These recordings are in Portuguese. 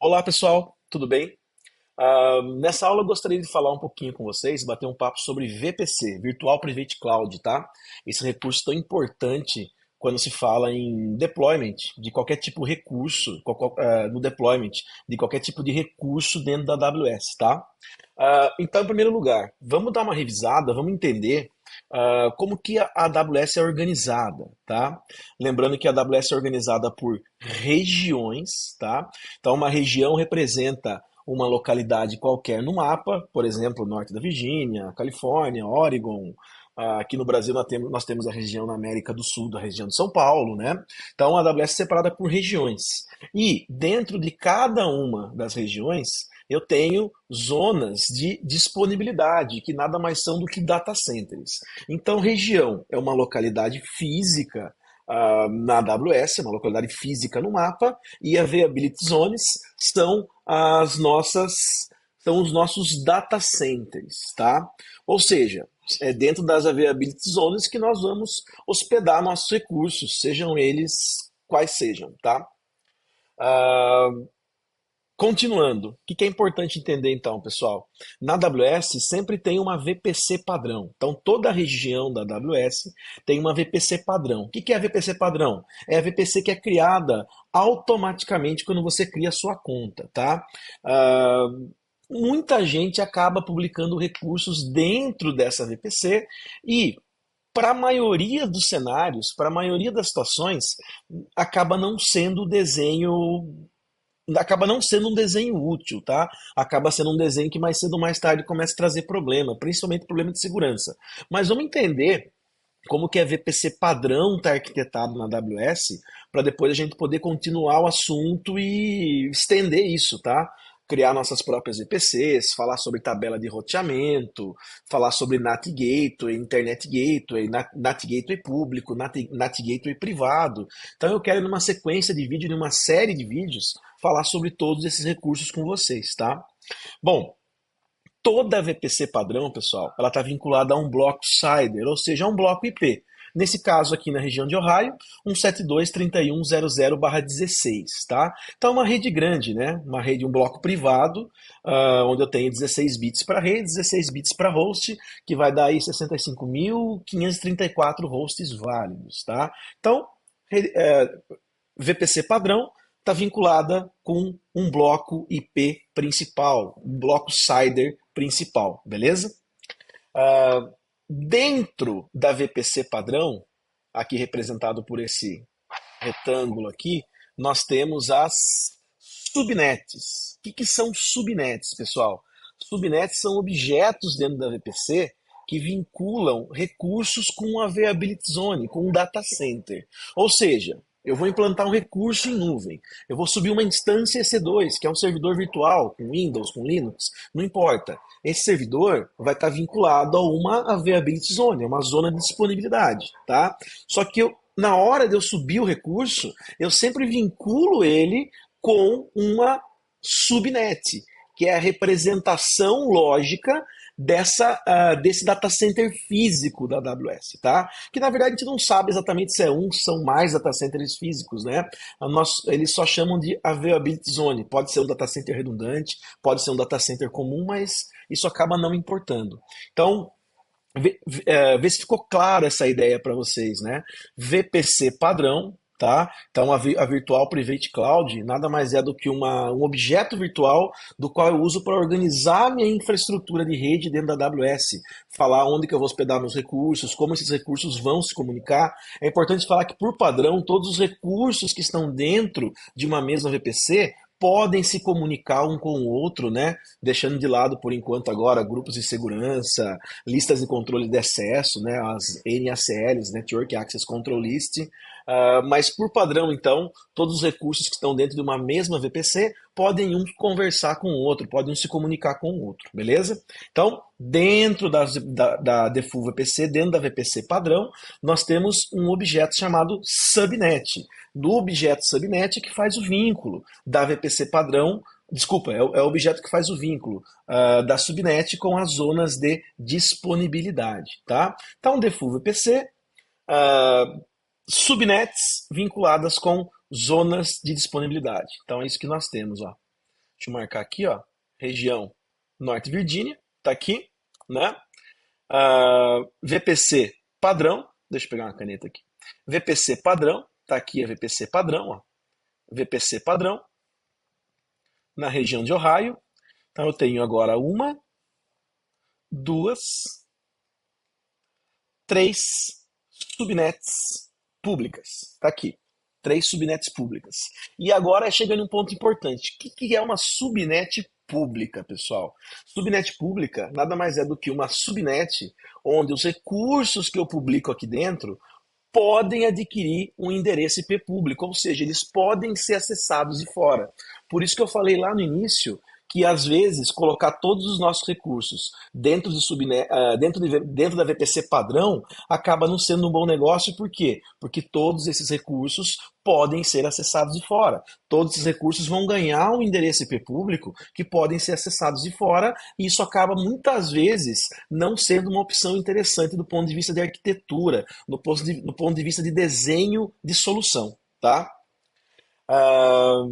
Olá pessoal, tudo bem? Nessa aula eu gostaria de falar um pouquinho com vocês, bater um papo sobre VPC, Virtual Private Cloud, tá? Esse recurso tão importante quando se fala em deployment de qualquer tipo de recurso, no deployment de qualquer tipo de recurso dentro da AWS, tá? Então, em primeiro lugar, vamos dar uma revisada, vamos entender como que a AWS é organizada, tá? Lembrando que a AWS é organizada por regiões, tá? Então, uma região representa uma localidade qualquer no mapa, por exemplo, norte da Virgínia, Califórnia, Oregon. Aqui no Brasil nós temos a região na América do Sul, da região de São Paulo, né? Então a AWS é separada por regiões. E dentro de cada uma das regiões, eu tenho zonas de disponibilidade, que nada mais são do que data centers. Então, região é uma localidade física na AWS, uma localidade física no mapa, e a Availability Zones são são os nossos data centers, tá? Ou seja, é dentro das Availability Zones que nós vamos hospedar nossos recursos, sejam eles quais sejam, tá? Ah, Continuando, o que é importante entender então, pessoal? Na AWS sempre tem uma VPC padrão. Então, toda a região da AWS tem uma VPC padrão. O que é a VPC padrão? É a VPC que é criada automaticamente quando você cria a sua conta, tá? Ah, Muita gente acaba publicando recursos dentro dessa VPC e para a maioria dos cenários, para a maioria das situações, acaba não sendo o desenho acaba não sendo um desenho útil, tá? Acaba sendo um desenho que mais cedo ou mais tarde começa a trazer problema, principalmente problema de segurança. Mas vamos entender como que a VPC padrão está arquitetado na AWS, para depois a gente poder continuar o assunto e estender isso, tá? Criar nossas próprias VPCs, falar sobre tabela de roteamento, falar sobre NAT Gateway, Internet Gateway, NAT Gateway público, NAT Gateway privado. Então eu quero, numa sequência de vídeo, numa série de vídeos, falar sobre todos esses recursos com vocês, tá? Bom, toda VPC padrão, pessoal, ela está vinculada a um bloco CIDR, ou seja, a um bloco IP. Nesse caso aqui na região de Ohio, 172.31.00/16, tá? Então é uma rede grande, né? Uma rede, um bloco privado, onde eu tenho 16 bits para rede, 16 bits para host, que vai dar aí 65.534 hosts válidos, tá? Então, VPC padrão está vinculada com um bloco IP principal, um bloco CIDR principal, beleza? Dentro da VPC padrão, aqui representado por esse retângulo aqui, nós temos as subnets. O que são subnets, pessoal? Subnets são objetos dentro da VPC que vinculam recursos com a Availability Zone, com um data center. Ou seja, eu vou implantar um recurso em nuvem. Eu vou subir uma instância EC2, que é um servidor virtual, com Windows, com Linux, não importa. Esse servidor vai estar vinculado a uma Availability Zone, uma zona de disponibilidade, tá? Só que na hora de eu subir o recurso, eu sempre vinculo ele com uma subnet, que é a representação lógica desse data center físico da AWS, tá? Que na verdade a gente não sabe exatamente se é um, se são mais data centers físicos, né? Eles só chamam de availability zone. Pode ser um data center redundante, pode ser um data center comum, mas isso acaba não importando. Então, vê se ficou claro essa ideia para vocês, né? VPC padrão, tá? Então a Virtual Private Cloud nada mais é do que um objeto virtual do qual eu uso para organizar minha infraestrutura de rede dentro da AWS, falar onde que eu vou hospedar meus recursos, como esses recursos vão se comunicar. É importante falar que por padrão todos os recursos que estão dentro de uma mesma VPC podem se comunicar um com o outro, né? Deixando de lado por enquanto agora grupos de segurança, listas de controle de acesso, né, as NACLs, Network Access Control List, mas por padrão, então, todos os recursos que estão dentro de uma mesma VPC podem um conversar com o outro, podem um se comunicar com o outro, beleza? Então, dentro da Default VPC, dentro da VPC padrão, nós temos um objeto chamado subnet. Do objeto subnet que faz o vínculo da VPC padrão. Desculpa, é o objeto que faz o vínculo da subnet com as zonas de disponibilidade, tá? Então, default VPC, subnets vinculadas com zonas de disponibilidade. Então, é isso que nós temos, ó. Deixa eu marcar aqui, ó, região Norte Virgínia, tá aqui, né? VPC padrão, deixa eu pegar uma caneta aqui. VPC padrão, tá aqui a VPC padrão, ó. VPC padrão na região de Ohio. Então eu tenho agora uma, duas, três subnets públicas. Tá aqui. Três subnets públicas. E agora chega num ponto importante. O que é uma subnet pública, pessoal? Subnet pública nada mais é do que uma subnet onde os recursos que eu publico aqui dentro podem adquirir um endereço IP público, ou seja, eles podem ser acessados de fora. Por isso que eu falei lá no início que às vezes colocar todos os nossos recursos dentro da VPC padrão acaba não sendo um bom negócio, por quê? Porque todos esses recursos podem ser acessados de fora. Todos esses recursos vão ganhar um endereço IP público que podem ser acessados de fora, e isso acaba muitas vezes não sendo uma opção interessante do ponto de vista de arquitetura, no ponto de vista de desenho de solução, tá? Ah,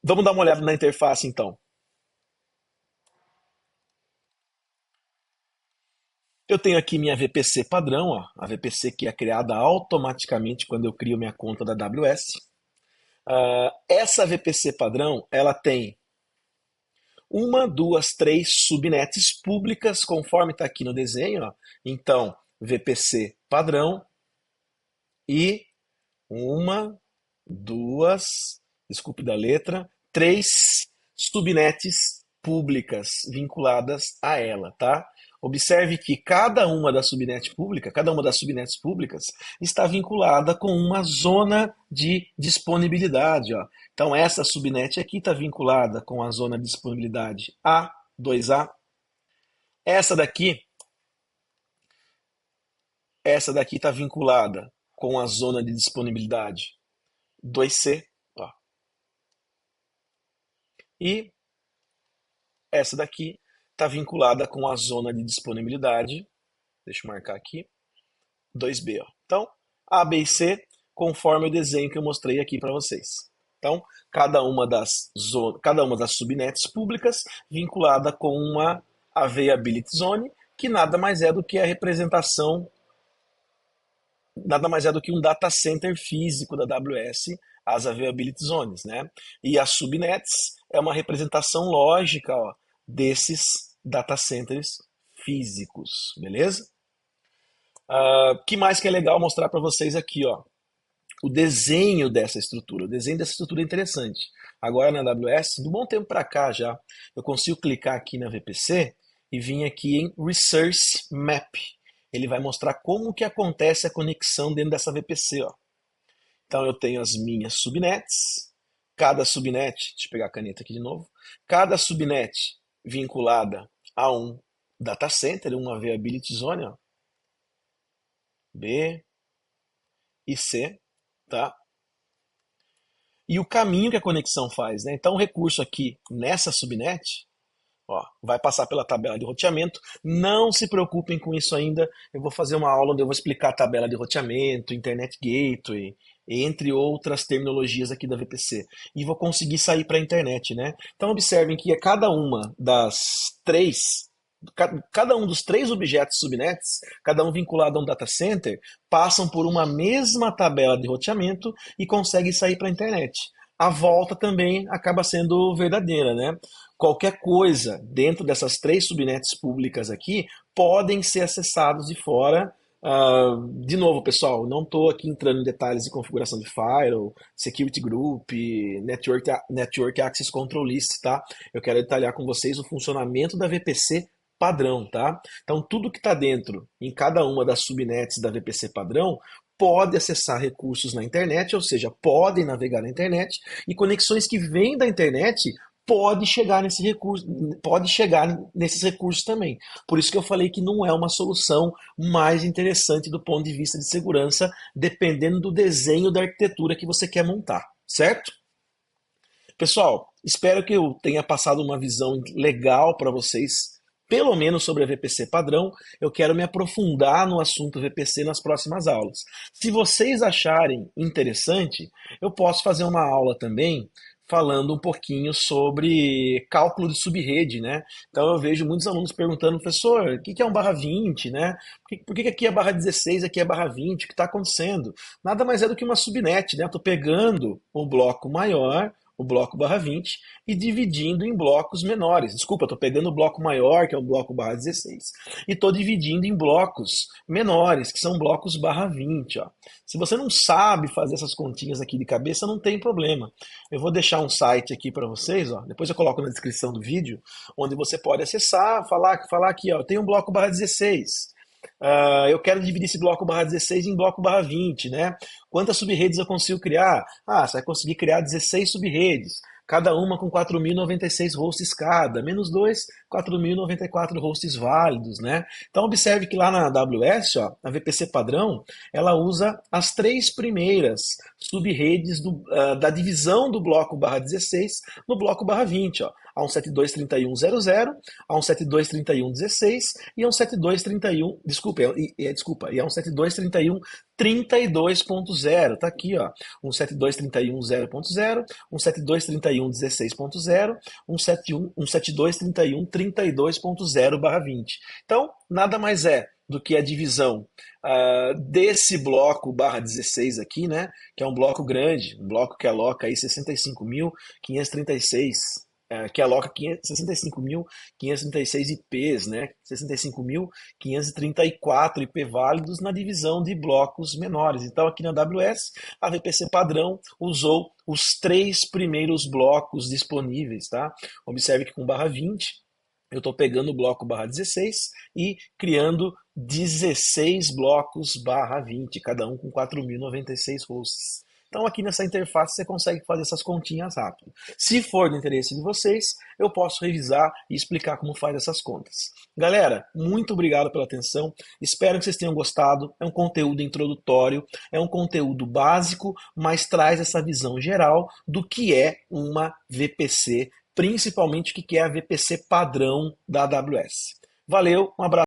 vamos dar uma olhada na interface então. Eu tenho aqui minha VPC padrão, ó, a VPC que é criada automaticamente quando eu crio minha conta da AWS. Essa VPC padrão, ela tem uma, duas, três subnets públicas, conforme está aqui no desenho. Ó. Então, VPC padrão e uma, duas, desculpe da letra, três subnets públicas vinculadas a ela, tá? Observe que cada uma das subnets públicas está vinculada com uma zona de disponibilidade, ó. Então essa subnet aqui está vinculada com a zona de disponibilidade A, 2A. Essa daqui, essa daqui está vinculada com a zona de disponibilidade 2C, ó. E essa daqui está vinculada com a zona de disponibilidade, deixa eu marcar aqui, 2B. Ó. Então, A, B e C, conforme o desenho que eu mostrei aqui para vocês. Então, cada uma das subnets públicas vinculada com uma Availability Zone, que nada mais é do que a representação, nada mais é do que um data center físico da AWS, as Availability Zones, né? E as subnets é uma representação lógica, ó, desses data centers físicos, beleza? Que mais que é legal mostrar para vocês aqui, ó, o desenho dessa estrutura. O desenho dessa estrutura é interessante. Agora na AWS, do bom tempo para cá já, eu consigo clicar aqui na VPC e vir aqui em Resource Map. Ele vai mostrar como que acontece a conexão dentro dessa VPC, ó. Então eu tenho as minhas subnets, cada subnet, deixa eu pegar a caneta aqui de novo, cada subnet vinculada a um data center, uma Availability Zone, ó, B e C, tá? E o caminho que a conexão faz, né? Então o recurso aqui nessa subnet, ó, vai passar pela tabela de roteamento. Não se preocupem com isso ainda. Eu vou fazer uma aula onde eu vou explicar a tabela de roteamento, Internet Gateway, entre outras terminologias aqui da VPC. E vou conseguir sair para a internet, né? Então observem que cada um dos três objetos subnets, cada um vinculado a um data center, passam por uma mesma tabela de roteamento e conseguem sair para a internet. A volta também acaba sendo verdadeira, né? Qualquer coisa dentro dessas três subnets públicas aqui podem ser acessados de fora. De novo, pessoal, não estou aqui entrando em detalhes de configuração de firewall, security group, network access control list, tá? Eu quero detalhar com vocês o funcionamento da VPC padrão, tá? Então, tudo que está dentro, em cada uma das subnets da VPC padrão, pode acessar recursos na internet, ou seja, podem navegar na internet, e conexões que vêm da internet pode chegar nesse recurso, pode chegar nesses recursos também. Por isso que eu falei que não é uma solução mais interessante do ponto de vista de segurança, dependendo do desenho da arquitetura que você quer montar, certo? Pessoal, espero que eu tenha passado uma visão legal para vocês, pelo menos sobre a VPC padrão. Eu quero me aprofundar no assunto VPC nas próximas aulas. Se vocês acharem interessante, eu posso fazer uma aula também falando um pouquinho sobre cálculo de subrede, né? Então eu vejo muitos alunos perguntando, professor, o que que é um barra 20, né? Por que que aqui é barra 16, aqui é barra 20? O que está acontecendo? Nada mais é do que uma subnet, né? Estou pegando o bloco maior, o bloco barra 20, e dividindo em blocos menores. Desculpa, estou pegando o bloco maior, que é o bloco barra 16, e estou dividindo em blocos menores, que são blocos barra 20. Ó. Se você não sabe fazer essas continhas aqui de cabeça, não tem problema. Eu vou deixar um site aqui para vocês, ó. Depois eu coloco na descrição do vídeo, onde você pode acessar, falar aqui, ó, tem um bloco barra 16. Eu quero dividir esse bloco barra 16 em bloco barra 20, né? Quantas subredes eu consigo criar? Você vai conseguir criar 16 subredes, cada uma com 4.096 hosts cada, menos 2, 4.094 hosts válidos, né? Então observe que lá na AWS, ó, a VPC padrão, ela usa as 3 primeiras subredes da divisão do bloco barra 16 no bloco barra 20, ó. A 172.31.00, a 172.31.16 e a 172.31, e a 172.31.32.0, tá aqui, ó, 172.31.0.0, 172.31.16.0, 172.31.32.0/20. Então, nada mais é do que a divisão desse bloco barra 16 aqui, né, que é um bloco grande, um bloco que aloca aí 65.536, que aloca 65.536 IPs, né? 65.534 IP válidos na divisão de blocos menores. Então, aqui na AWS, a VPC padrão usou os 3 primeiros blocos disponíveis, tá? Observe que com barra 20, eu estou pegando o bloco barra 16 e criando 16 blocos barra 20, cada um com 4.096 hosts. Então aqui nessa interface você consegue fazer essas continhas rápido. Se for do interesse de vocês, eu posso revisar e explicar como faz essas contas. Galera, muito obrigado pela atenção. Espero que vocês tenham gostado. É um conteúdo introdutório, é um conteúdo básico, mas traz essa visão geral do que é uma VPC, principalmente o que é a VPC padrão da AWS. Valeu, um abraço.